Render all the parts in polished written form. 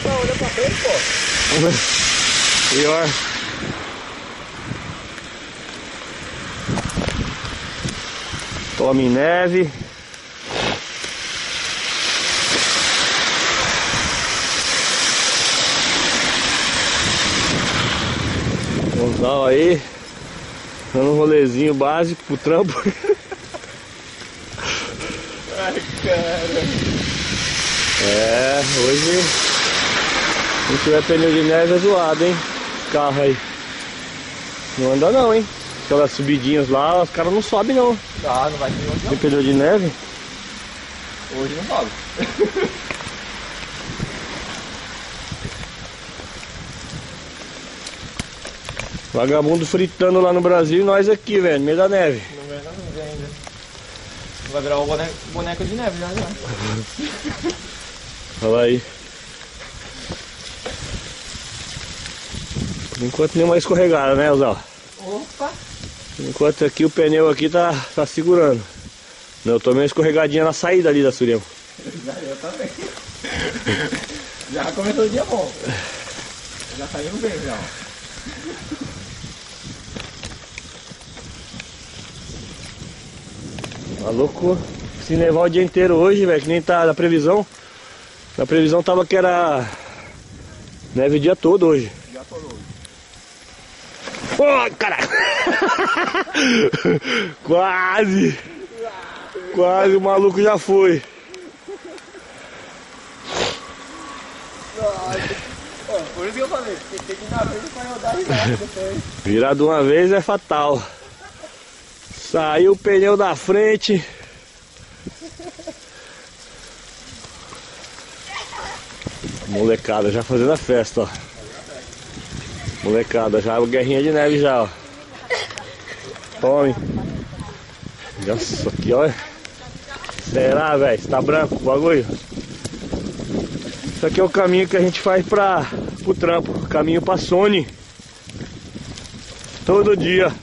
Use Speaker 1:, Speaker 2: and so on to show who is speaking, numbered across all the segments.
Speaker 1: olha pra frente, pô.
Speaker 2: Pior. Tome neve. Vamos aí. Dando um rolezinho básico pro trampo.
Speaker 1: Ai, cara.
Speaker 2: É, hoje se não tiver pneu de neve é zoado, hein? Esse carro aí. Não anda não, hein? Aquelas subidinhas lá, os caras não sobem não.
Speaker 1: Ah, não vai ter hoje
Speaker 2: Tem
Speaker 1: não.
Speaker 2: pneu de neve?
Speaker 1: Hoje não sobe.
Speaker 2: Vagabundo fritando lá no Brasil e nós aqui, velho, no meio da neve.
Speaker 1: Não vem ainda. Vai virar o boneco de neve já.
Speaker 2: Olha aí. Por enquanto nenhuma escorregada, né, Zé?
Speaker 1: Opa!
Speaker 2: Por enquanto aqui o pneu aqui tá segurando. Não, eu tomei uma escorregadinha na saída ali da Surema.
Speaker 1: Eu também. Já começou o dia bom. Já saímos bem, já.
Speaker 2: Maluco, se nevar o dia inteiro hoje, velho, que nem tá na previsão. Na previsão tava que era neve o dia todo hoje.
Speaker 1: Já falou.
Speaker 2: Ô, caralho! Quase! Quase o maluco já foi.
Speaker 1: Por isso que eu falei, tem que ir na frente pra eu dar risada depois.
Speaker 2: Virar de uma vez é fatal. Saiu o pneu da frente. Molecada já fazendo a festa, ó. Molecada, já guerrinha de neve já, ó. Tome. Nossa, aqui, ó. Será, velho? Tá branco o bagulho? Isso aqui é o caminho que a gente faz pro trampo. Caminho pra Sony. Todo dia.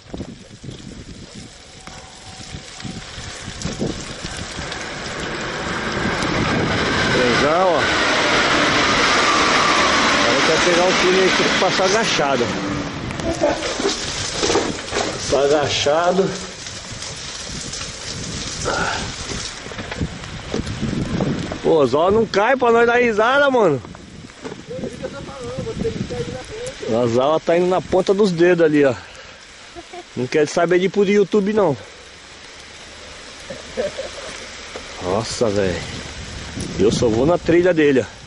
Speaker 2: Trenzão, ó. Agora quer pegar um túnel aqui pra passar agachado. Passar agachado. Pô, o Zó não cai pra nós dar risada, mano. A Zala tá indo na ponta dos dedos ali, ó. Não quer saber de ir pro YouTube, não. Nossa, velho. Eu só vou na trilha dele, ó.